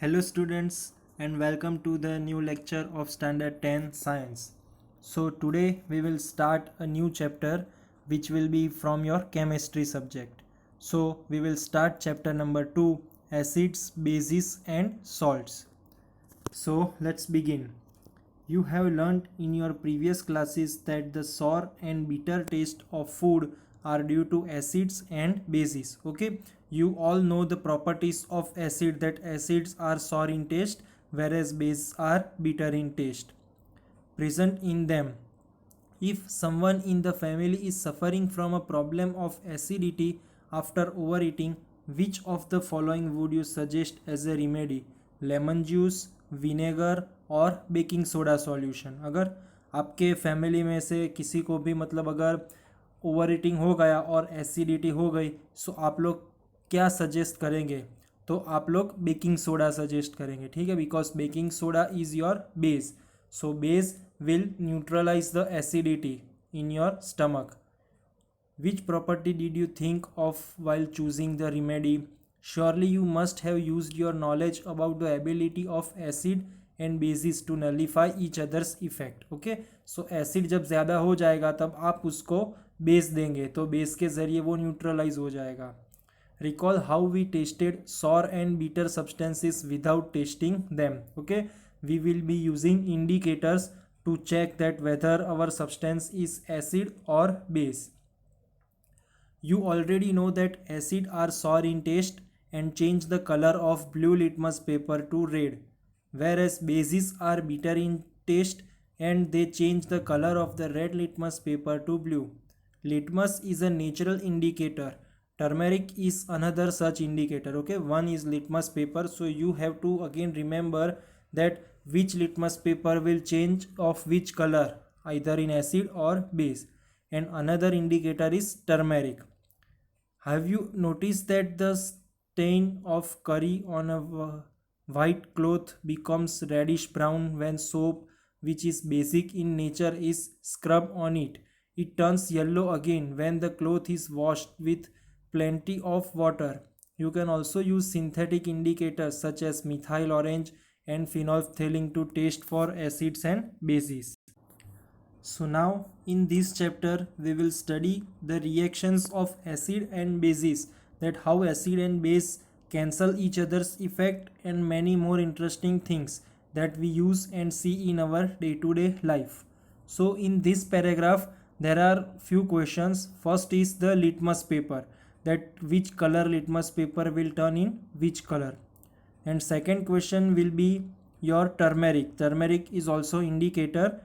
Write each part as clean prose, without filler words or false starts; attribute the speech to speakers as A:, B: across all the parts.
A: Hello students and welcome to the new lecture of Standard 10 Science. So today we will start a new chapter which will be from your chemistry subject. So we will start chapter number 2, acids, bases and salts. So let's begin. You have learnt in your previous classes that the sour and bitter taste of food are due to acids and bases. Okay, you all know the properties of acid, that acids are sour in taste whereas bases are bitter in taste present in them. If someone in the family is suffering from a problem of acidity after overeating, which of the following would you suggest as a remedy? Lemon juice, vinegar और baking soda solution. अगर आपके family में से किसी को भी अगर over eating हो गया और एसिडिटी हो गई, सो आप लोग क्या सजेस्ट करेंगे? तो आप लोग बेकिंग सोडा सजेस्ट करेंगे. ठीक है, because baking soda is your base. So base will neutralize the acidity in your stomach. Which property did you think of while choosing the remedy? Surely you must have used your knowledge about the ability of acid and bases to nullify each other's effect. Okay, so acid जब ज़्यादा हो जाएगा तब आप उसको base देंगे तो base के ज़रिए वो न्यूट्रलाइज हो जाएगा. Recall how we tasted sour and bitter substances without tasting them. Okay, we will be using indicators to check that whether our substance is acid or base. You already know that acid are sour in taste and change the color of blue litmus paper to red, whereas bases are bitter in taste and they change the color of the red litmus paper to blue. Litmus is a natural indicator. Turmeric is another such indicator. Okay, one is litmus paper, so you have to again remember that which litmus paper will change of which color, either in acid or base. And another indicator is turmeric. Have you noticed that the stain of curry on a white cloth becomes reddish brown when soap, which is basic in nature, is scrubbed on it? It turns yellow again when the cloth is washed with plenty of water. You can also use synthetic indicators such as methyl orange and phenolphthalein to taste for acids and bases. So now in this chapter we will study the reactions of acid and bases, that how acid and base cancel each other's effect and many more interesting things that we use and see in our day-to-day life. So in this paragraph there are few questions. First is the litmus paper, that which color litmus paper will turn in which color. And second question will be your turmeric. Turmeric is also indicator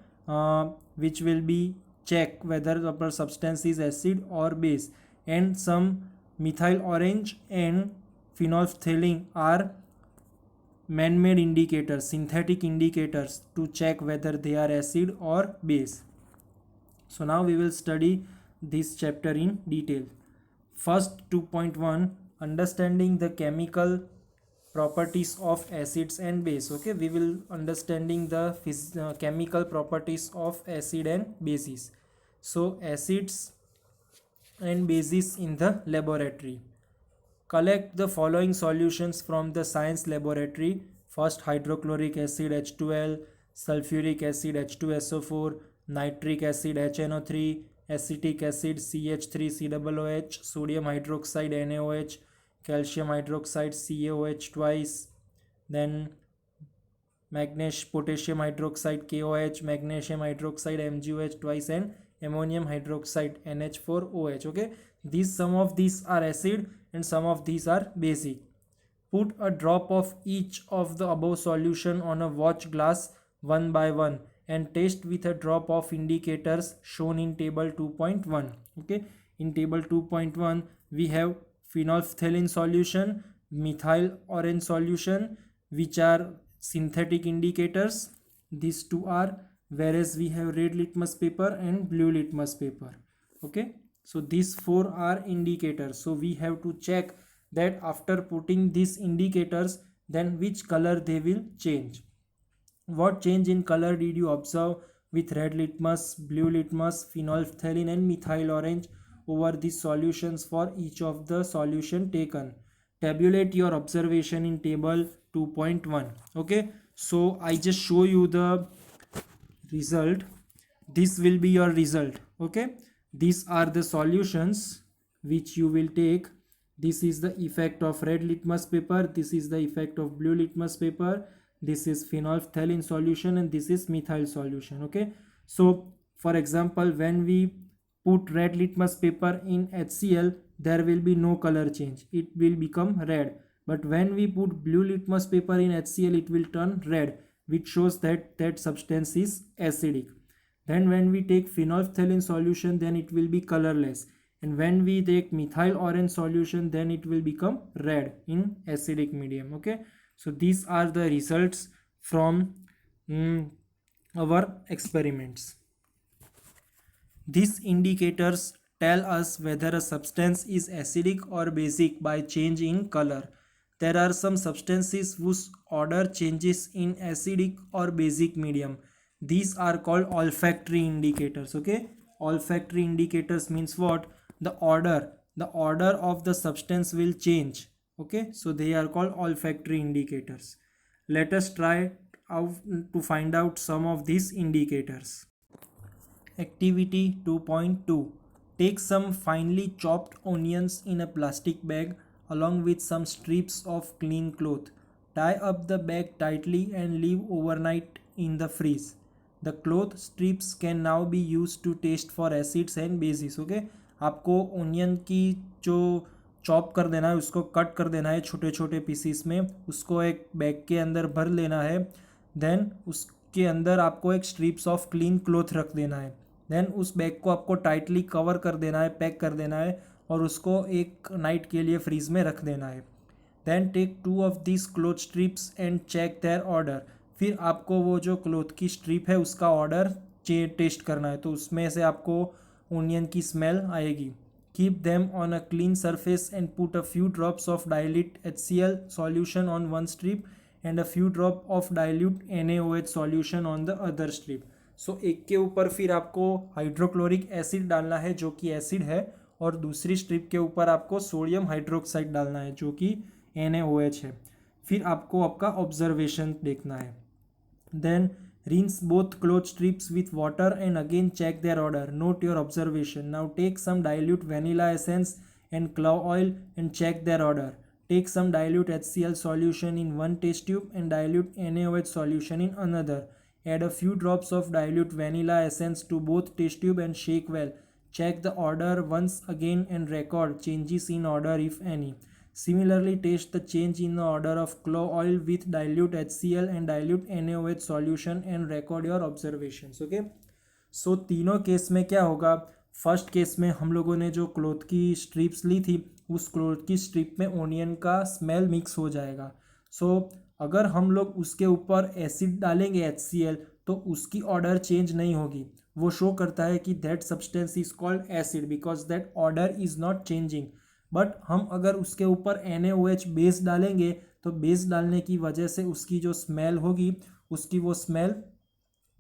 A: which will be check whether the substance is acid or base. And some methyl orange and phenolphthalein are man-made indicators, synthetic indicators to check whether they are acid or base. So now we will study this chapter in detail. First 2.1, understanding the chemical properties of acids and base. Okay, we will understanding the chemical properties of acid and bases. So acids and bases in the laboratory. Collect the following solutions from the science laboratory. First, hydrochloric acid H2L, sulfuric acid H2SO4, nitric acid HNO3, acetic acid CH3COOH, sodium hydroxide NaOH, calcium hydroxide CaOH twice, then potassium hydroxide KOH, magnesium hydroxide MgOH twice, and ammonium hydroxide NH4OH. Okay, some of these are acid and some of these are basic. Put a drop of each of the above solution on a watch glass one by one and test with a drop of indicators shown in table 2.1. Okay, in table 2.1 we have phenolphthalein solution, methyl orange solution, which are synthetic indicators. These two are, whereas we have red litmus paper and blue litmus paper. Okay, so these four are indicators. So we have to check that after putting these indicators, then which color they will change. What change in color did you observe with red litmus, blue litmus, phenolphthalein and methyl orange over these solutions for each of the solution taken? tabulate your observation in table 2.1. Okay, so I just show you the result. This will be your result. Okay, these are the solutions which you will take. This is the effect of red litmus paper, this is the effect of blue litmus paper, this is phenolphthalein solution, and this is methyl solution. Okay, so for example, when we put red litmus paper in HCl, there will be no color change, it will become red. But when we put blue litmus paper in HCl, it will turn red, which shows that that substance is acidic. Then when we take phenolphthalein solution, then it will be colorless. And when we take methyl orange solution, then it will become red in acidic medium. Okay, so these are the results from our experiments. These indicators tell us whether a substance is acidic or basic by change in color. There are some substances whose odor changes in acidic or basic medium. These are called olfactory indicators. Okay, olfactory indicators means what? The odor of the substance will change. Okay, so they are called olfactory indicators. Let us try out to find out some of these indicators. Activity 2.2. Take some finely chopped onions in a plastic bag along with some strips of clean cloth. Tie up the bag tightly and leave overnight in the freeze. The cloth strips can now be used to taste for acids and bases. Okay, आपको onion की जो chop कर देना है, उसको cut कर देना है छोटे छोटे पीसीस में, उसको एक बैग के अंदर भर लेना है. देन उसके अंदर आपको एक स्ट्रिप्स ऑफ क्लीन क्लोथ रख देना है. देन उस बैग को आपको टाइटली कवर कर देना है, पैक कर देना है, और उसको एक नाइट के लिए फ्रीज में रख देना है. Then take 2 of this cloth strips and check their odour. फिर आपको वो जो क्लोथ की स्ट्रिप है उसका ऑर्डर टेस्ट करना है, तो उसमें से आपको ओनियन की स्मेल आएगी. Keep them on a clean surface and put a few drops of dilute HCl solution on one strip and a few drop of dilute NaOH solution on the other strip. So एक के ऊपर फिर आपको hydrochloric acid डालना है जो कि acid है, और दूसरी स्ट्रिप के ऊपर आपको सोडियम हाइड्रोक्साइड डालना है जो कि NaOH है. फिर आपको आपका ऑब्जर्वेशन देखना है. Then rinse both cloth strips with water and again check their order. Note your observation. Now take some dilute vanilla essence and clove oil and check their order. Take some dilute HCl solution in one test tube and dilute NaOH solution in another. Add a few drops of dilute vanilla essence to both test tube and shake well. Check the order once again and record changes in order if any. Similarly, taste the change in the order of clove oil with dilute HCl and dilute NaOH solution and record your observations. Okay, so तीनों case में क्या होगा? First case में हम लोगों ने जो cloth की स्ट्रिप्स ली थी, उस क्लोथ की स्ट्रिप में ओनियन का स्मेल मिक्स हो जाएगा. सो अगर हम लोग उसके ऊपर एसिड डालेंगे HCl, तो उसकी ऑर्डर चेंज नहीं होगी. वो शो करता है कि that substance is called acid because that order is not changing. But हम अगर उसके ऊपर NaOH बेस डालेंगे, तो बेस डालने की वजह से उसकी जो स्मेल होगी, उसकी वो स्मेल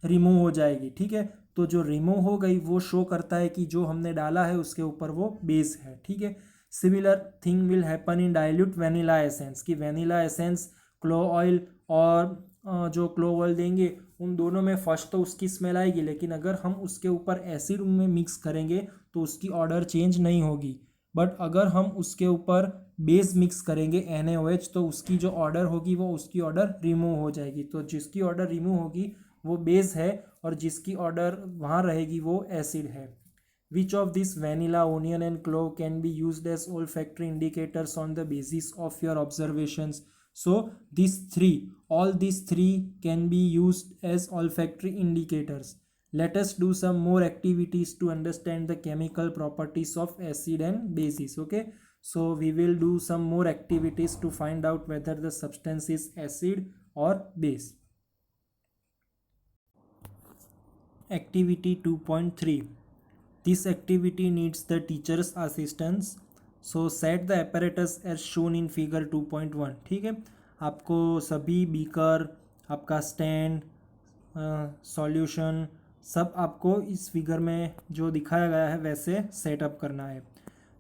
A: रिमूव हो जाएगी. ठीक है, तो जो रिमूव हो गई वो शो करता है कि जो हमने डाला है उसके ऊपर वो बेस है. ठीक है, similar thing will happen in dilute vanilla essence. कि वेनिला एसेंस, क्लोव ऑयल और जो क्लोव ऑयल देंगे, उन दोनों में फर्स्ट तो उसकी स्मेल आएगी, लेकिन अगर हम उसके ऊपर एसिड में मिक्स करेंगे तो उसकी ऑर्डर चेंज नहीं होगी. बट अगर हम उसके ऊपर बेस मिक्स करेंगे NaOH, तो उसकी जो ऑर्डर होगी वो उसकी ऑर्डर रिमूव हो जाएगी. तो जिसकी ऑर्डर रिमूव होगी वो बेस है, और जिसकी ऑर्डर वहाँ रहेगी वो एसिड है. Which of this vanilla, onion and clove can be used as olfactory indicators on the basis of your observations? So all these three can be used as olfactory indicators. Let us do some more activities to understand the chemical properties of acid and bases. Okay, so we will do some more activities to find out whether the substance is acid or base. Activity 2.3. This activity needs the teacher's assistance. So set the apparatus as shown in figure 2.1. ठीक है, आपको सभी beaker, आपका stand, solution सब आपको इस figure में जो दिखाया गया है वैसे सेटअप करना है.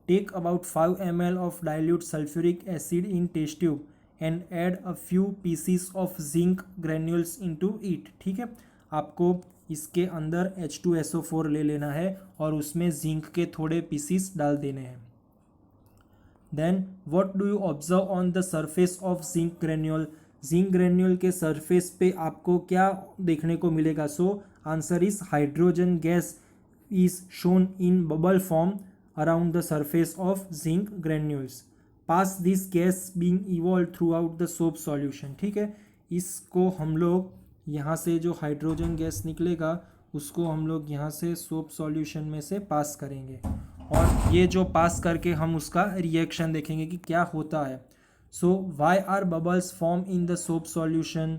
A: Take about 5 ml of dilute sulfuric acid in test tube and add a few pieces of zinc granules into it. ठीक है, आपको इसके अंदर H2SO4 ले लेना है और उसमें जिंक के थोड़े पीसीस डाल देने हैं. Then what do you observe on the surface of zinc granule. Zinc granule के सरफेस पे आपको क्या देखने को मिलेगा. So answer is hydrogen gas is shown in bubble form around the surface of zinc granules. Pass this gas being evolve through out the soap solution. ठीक है, इसको हम लोग यहाँ से जो हाइड्रोजन गैस निकलेगा उसको हम लोग यहाँ से सोप सॉल्यूशन में से पास करेंगे और ये जो पास करके हम उसका रिएक्शन देखेंगे कि क्या होता है. So why are bubbles form in the soap solution.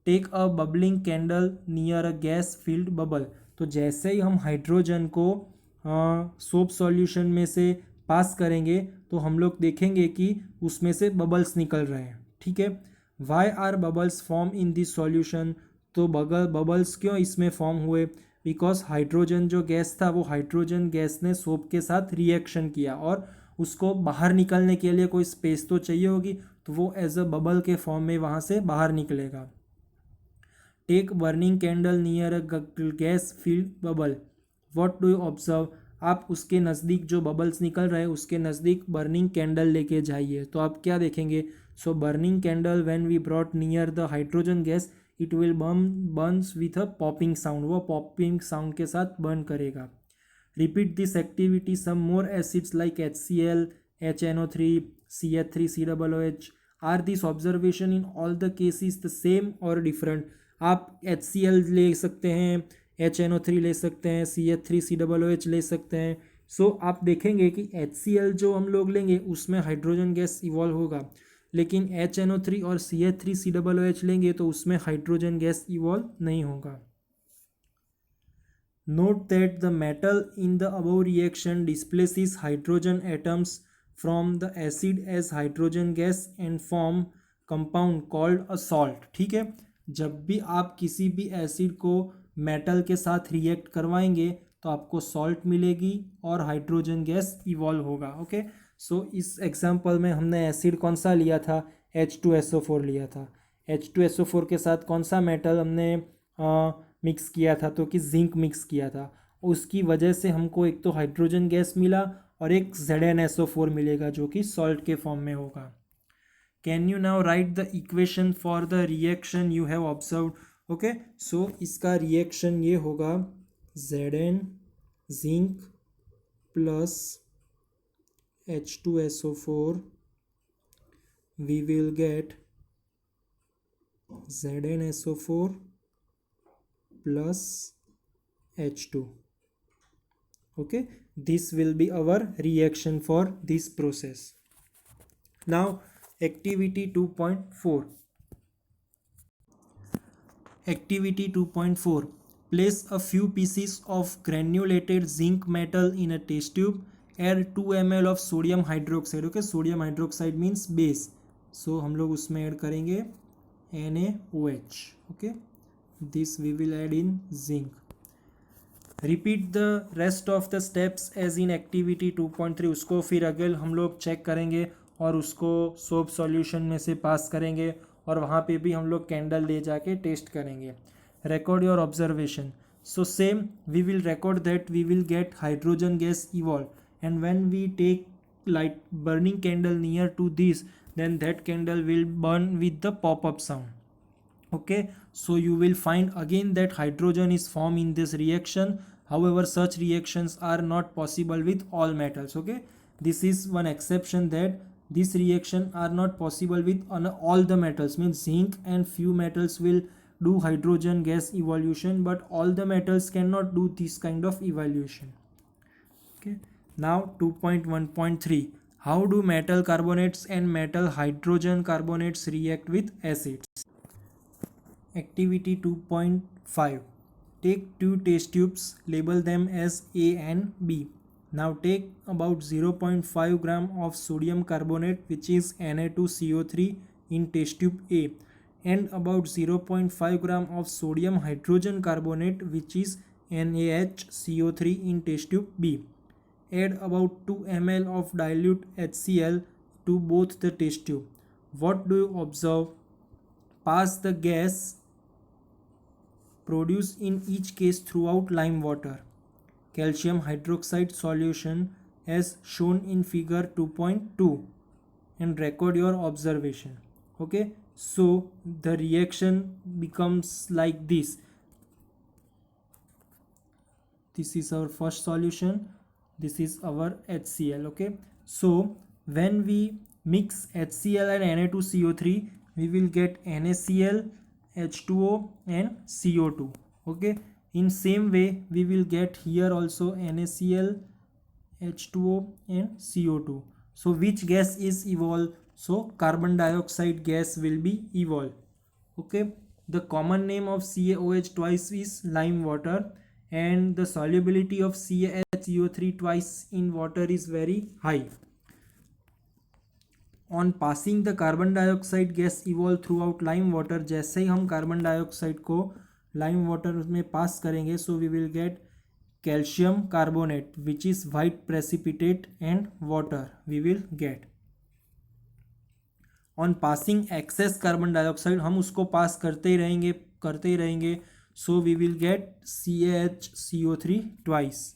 A: Take a bubbling candle near a gas field bubble. तो जैसे ही हम हाइड्रोजन को सोप सॉल्यूशन में से पास करेंगे तो हम लोग देखेंगे कि उसमें से बबल्स निकल रहे हैं. ठीक है, why are bubbles form in this solution. तो बबल्स क्यों इसमें फॉर्म हुए. बिकॉज हाइड्रोजन जो गैस था वो हाइड्रोजन गैस ने सोप के साथ रिएक्शन किया और उसको बाहर निकलने के लिए कोई स्पेस तो चाहिए होगी, तो वो एज अ बबल के फॉर्म में वहाँ से बाहर निकलेगा. Take burning candle near a gas field bubble. What do you observe. आप उसके नज़दीक जो बबल्स निकल रहे हैं उसके नज़दीक बर्निंग कैंडल लेके जाइए तो आप क्या देखेंगे. So burning candle when we brought near the hydrogen gas it will burns with a popping sound. वो पॉपिंग साउंड के साथ बर्न करेगा. Repeat this activity some more acids like HCl, HNO3, CH3COOH. Are this observation in all the cases the same और different. आप HCl ले सकते हैं, HNO3 ले सकते हैं, CH3COOH ले सकते हैं. सो आप देखेंगे कि HCl जो हम लोग लेंगे उसमें हाइड्रोजन गैस इवॉल्व होगा, लेकिन HNO3 और CH3COOH लेंगे तो उसमें हाइड्रोजन गैस इवॉल्व नहीं होगा. Note that the metal in the above reaction displaces hydrogen atoms from the acid as hydrogen gas and form compound called a salt. ठीक है, जब भी आप किसी भी एसिड को मेटल के साथ रिएक्ट करवाएंगे तो आपको सॉल्ट मिलेगी और हाइड्रोजन गैस इवॉल्व होगा. ओके, सो इस एग्जांपल में हमने एसिड कौन सा लिया था, H2SO4 लिया था. H2SO4 के साथ कौन सा मेटल हमने मिक्स किया था, तो कि जिंक मिक्स किया था. उसकी वजह से हमको एक तो हाइड्रोजन गैस मिला और एक ZnSO4 मिलेगा जो कि सॉल्ट के फॉर्म में होगा. Can you now write the equation for the reaction you have observed. Okay, so इसका रिएक्शन ये होगा Zn zinc plus H2SO4 we will get ZnSO4 plus H2. Okay, this will be our reaction for this process. Now activity 2.4. Activity 2.4. Place a few pieces of granulated zinc metal in a test tube. Add 2 ml of sodium hydroxide. Okay, sodium hydroxide means base. So हम लोग उसमें add करेंगे NaOH. Okay, this we will add in zinc. Repeat the rest of the steps as in activity 2.3. उसको फिर अगले हम लोग check करेंगे और उसको सोप सॉल्यूशन में से पास करेंगे और वहाँ पे भी हम लोग कैंडल ले जाके टेस्ट करेंगे. Record your observation. So same we will record that we will get hydrogen gas evolve, and when we take light burning candle near to this, then that candle will burn with the pop-up sound. Okay, so you will find again that hydrogen is formed in this reaction. However, such reactions are not possible with all metals. Okay, this is one exception, that this reaction are not possible with all the metals, means zinc and few metals will do hydrogen gas evolution, but all the metals cannot do this kind of evolution. Okay, now 2.1.3. how do metal carbonates and metal hydrogen carbonates react with acids. Activity 2.5. take 2 test tubes, label them as A and B. Now take about 0.5 gram of sodium carbonate, which is Na2CO3, in test tube A, and about 0.5 gram of sodium hydrogen carbonate, which is NaHCO3, in test tube B. add about 2 ml of dilute HCl to both the test tube. What do you observe? Pass the gas produced in each case throughout lime water, calcium hydroxide solution as shown in figure 2.2, and record your observation. Okay, so the reaction becomes like this. This is our first solution, this is our HCl. Okay, so when we mix HCl and Na2CO3, we will get NaCl, H2O and CO2. Okay, in same way we will get here also NaCl, H2O and CO2. So which gas is evolved? So carbon dioxide gas will be evolved. Okay, the common name of CaOH twice is lime water, and the solubility of CaHCO3 twice in water is very high. On passing the carbon dioxide gas evolve through out lime water, जैसे ही हम carbon dioxide को lime water में pass करेंगे, so we will get calcium carbonate which is white precipitate and water we will get. On passing excess carbon dioxide, हम उसको pass करते ही रहेंगे, so we will get CaHCO3 twice.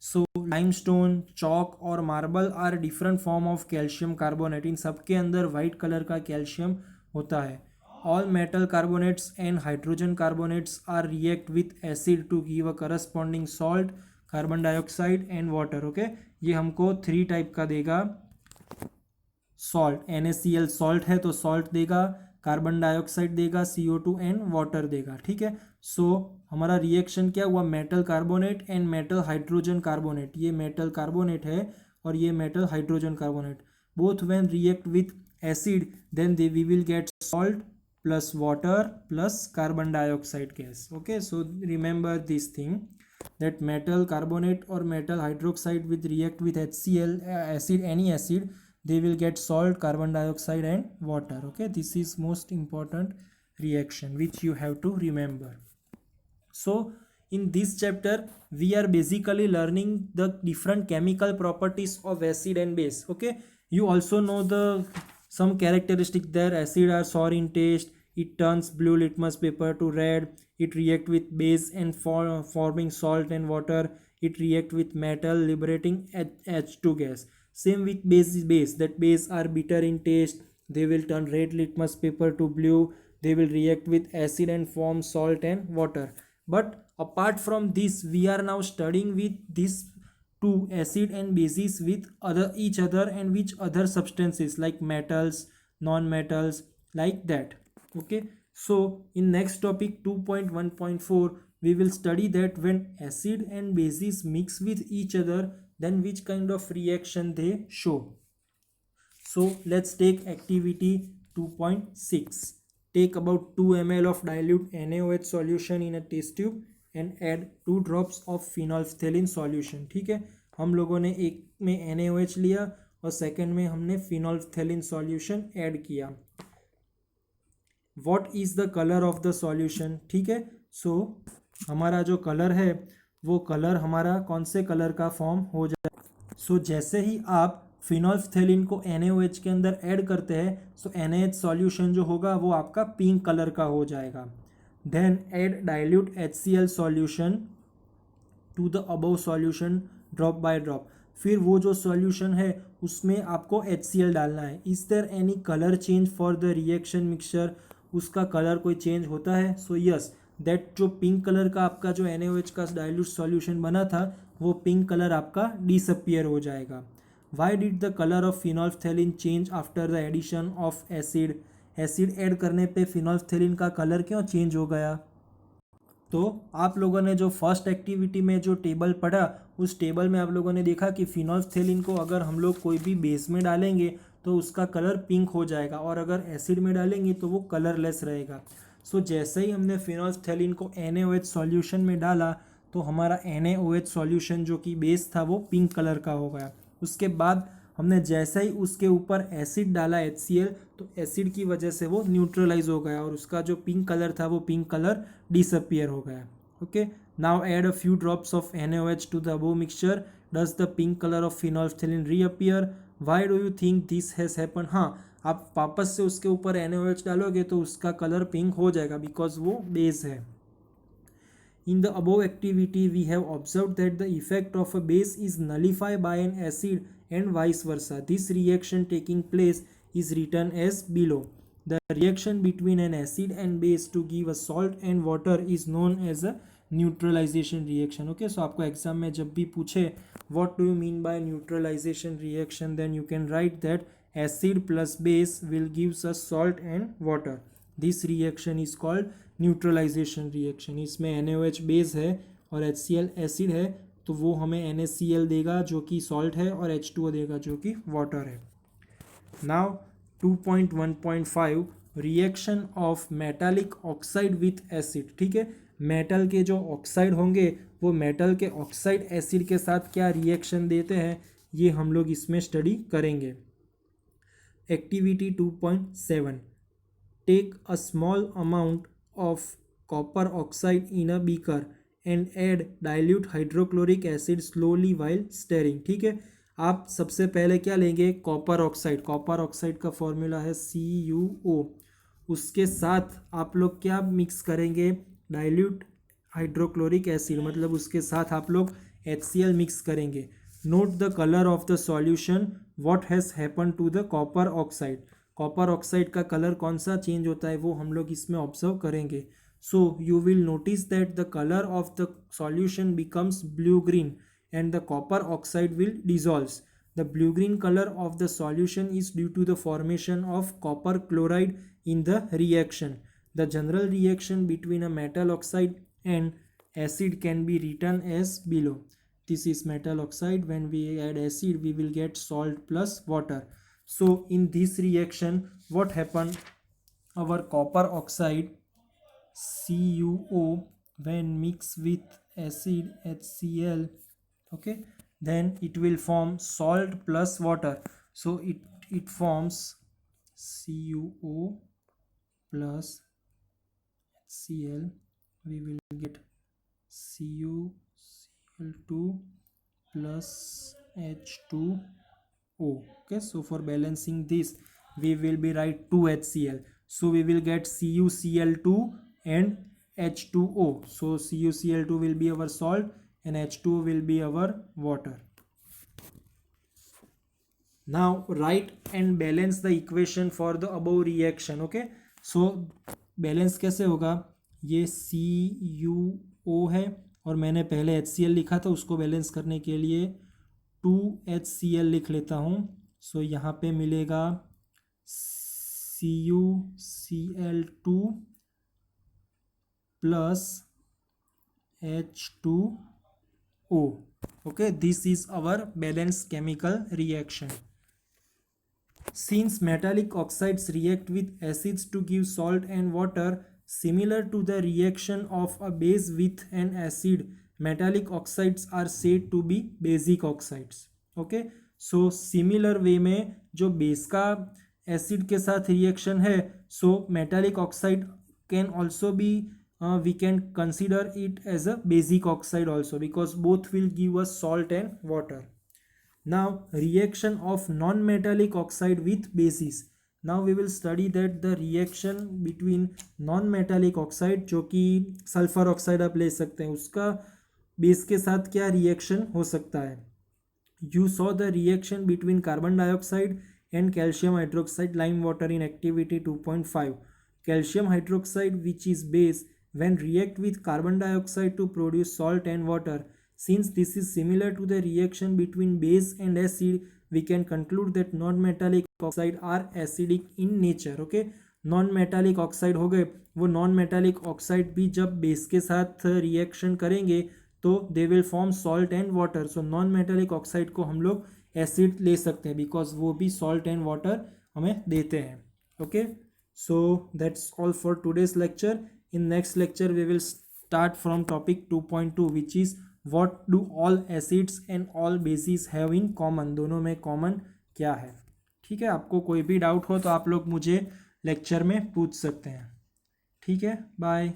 A: So limestone, chalk और marble are different form of calcium carbonate. इन सबके अंदर white colour का calcium होता है. All metal carbonates and hydrogen carbonates are react with acid to give a corresponding salt, carbon dioxide and water. Okay, ये हमको 3 type का देगा salt. NaCl salt है तो सॉल्ट देगा, कार्बन डाइऑक्साइड देगा, CO2 एंड वाटर देगा. ठीक है, सो हमारा रिएक्शन क्या हुआ? Metal carbonate and metal hydrogen carbonate. ये मेटल कार्बोनेट है और ये metal hydrogen carbonate. Both when react with acid then we will get salt plus water plus carbon dioxide gas. Okay, so remember this thing that metal carbonate or metal hydroxide with react with HCl acid, any acid, they will get salt, carbon dioxide and water. Okay, this is most important reaction which you have to remember. So in this chapter we are basically learning the different chemical properties of acid and base. Okay, you also know the some characteristic there. Acid are sour in taste, it turns blue litmus paper to red, it react with base and forming salt and water, it react with metal liberating H2 gas. Same with base, that base are bitter in taste, they will turn red litmus paper to blue, they will react with acid and form salt and water. But apart from this, we are now studying with these two acid and bases with each other and which other substances like metals, non-metals, like that. Okay, so in next topic 2.1.4 we will study that when acid and bases mix with each other, then which kind of reaction they show. So let's take activity 2.6. take about 2 ml of dilute NaOH solution in a test tube and add 2 drops of phenolphthalein solution. ठीक है, हम लोगों ने एक में NaOH लिया और second में हमने phenolphthalein solution ऐड किया. What is the colour of the solution. ठीक है, सो हमारा जो कलर है वो कलर हमारा कौन से कलर का फॉर्म हो जाए. सो जैसे ही आप फिनोल्फथेलिन को NaOH के अंदर ऐड करते हैं, सो NaH सॉल्यूशन जो होगा वो आपका पिंक कलर का हो जाएगा. Then add dilute HCl solution to the above solution drop by drop. फिर वो जो सॉल्यूशन है उसमें आपको HCl डालना है. Is there any colour change for the reaction mixture. उसका कलर कोई चेंज होता है? सो यस, दैट जो पिंक कलर का आपका जो NaOH का डाइल्यूट सॉल्यूशन बना था वो पिंक कलर आपका डिसअपियर हो जाएगा. Why did the colour of phenolphthalein change after the addition of acid. Acid add करने पे फिनोल्फथेलिन का कलर क्यों चेंज हो गया? तो आप लोगों ने जो फर्स्ट एक्टिविटी में जो टेबल पढ़ा उस टेबल में आप लोगों ने देखा कि फिनोल्फथेलिन को अगर हम लोग कोई भी बेस में डालेंगे तो उसका कलर पिंक हो जाएगा और अगर एसिड में डालेंगे तो वो कलरलेस रहेगा. सो जैसे ही हमने फिनोल्फथेलिन को NaOH सॉल्यूशन में डाला तो हमारा NaOH सॉल्यूशन जो कि बेस था वो पिंक कलर का हो गया. उसके बाद हमने जैसे ही उसके ऊपर एसिड डाला HCl, तो एसिड की वजह से वो न्यूट्रलाइज हो गया और उसका जो पिंक कलर था वो पिंक कलर डिसअपियर हो गया. Okay, now add a few drops of NaOH to the above mixture, does the pink colour of phenolphthalein reappear, why do you think this has happen. हाँ, आप वापस से उसके ऊपर NaOH डालोगे तो उसका कलर पिंक हो जाएगा बिकॉज वो बेस है। In the above activity, we have observed that the effect of a base is nullified by an acid and vice versa. This reaction taking place is written as below. The reaction between an acid and base to give a salt and water is known as a neutralization reaction. Okay, so आपको exam में जब भी पूछे what do you mean by neutralization reaction, then you can write that acid plus base will gives us salt and water. This reaction is called neutralisation reaction. इसमें NaOH base है और HCl acid है, तो वो हमें NaCl देगा जो कि सॉल्ट है और H2O देगा जो कि वाटर है। Now 2.1.5 reaction of metallic oxide with acid. ठीक है, मेटल के जो ऑक्साइड होंगे वो मेटल के ऑक्साइड एसिड के साथ क्या रिएक्शन देते हैं, ये हम लोग इसमें स्टडी करेंगे। Activity 2.7 take a small amount of copper oxide in a beaker and add dilute hydrochloric acid slowly while stirring। ठीक है, आप सबसे पहले क्या लेंगे, कॉपर ऑक्साइड। कॉपर ऑक्साइड का फॉर्मूला है CuO। उसके साथ आप लोग क्या मिक्स करेंगे, डाइल्यूट हाइड्रोक्लोरिक एसिड, मतलब उसके साथ आप लोग HCl मिक्स करेंगे। Note the colour of the solution, what has happen to the copper oxide. Copper oxide का कलर कौन सा चेंज होता है वो हम लोग इसमें ऑब्जर्व करेंगे। So you will notice that the colour of the solution becomes blue green and the copper oxide will dissolves. The blue green colour of the solution is due to the formation of copper chloride in the reaction. The general reaction between a metal oxide and acid can be written as below. This is metal oxide. When we add acid we will get salt plus water. So in this reaction what happened, our copper oxide CuO when mixed with acid HCl, okay, then it will form salt plus water. So it forms CuO plus HCl, we will get CuCl2 plus H2O. Okay, so for balancing this we will be write 2HCl, so we will get CuCl2 and H2O. So CuCl2 will be our salt and H2O will be our water. Now write and balance the equation for the above reaction. Okay, so balance कैसे होगा, ये CuO है और मैंने पहले HCl लिखा था, उसको बैलेंस करने के लिए 2HCl लिख लेता हूँ। सो यहाँ पे मिलेगा CuCl2 plus H2O. Okay, this is our balanced chemical reaction. Since metallic oxides react with acids to give salt and water, similar to the reaction of a base with an acid, metallic oxides are said to be basic oxides. Okay, so similar way में जो base का acid के साथ reaction है, so metallic oxide can also be we can consider it as a basic oxide also because both will give us salt and water. Now reaction of non-metallic oxide with bases. Now we will study that the reaction between non-metallic oxide, जो कि sulphur oxide आप ले सकते हैं, उसका base के साथ क्या रिएक्शन हो सकता है। You saw the reaction between carbon dioxide and calcium hydroxide lime water in activity 2.5. Calcium hydroxide, which is base, when react with carbon dioxide to produce salt and water. Since this is similar to the reaction between base and acid, we can conclude that non-metallic oxide are acidic in nature. Okay, non-metallic oxide हो गए, वो non-metallic oxide भी जब base के साथ reaction करेंगे तो they will form salt and water. So non-metallic oxide को हम लोग acid ले सकते हैं because वो भी salt and water हमें देते हैं. Okay, so that's all for today's lecture. In next lecture we will start from topic 2.2 which is what do all acids and all bases have in common. दोनों में common क्या है. ठीक है, आपको कोई भी डाउट हो तो आप लोग मुझे लेक्चर में पूछ सकते हैं. ठीक है, बाय.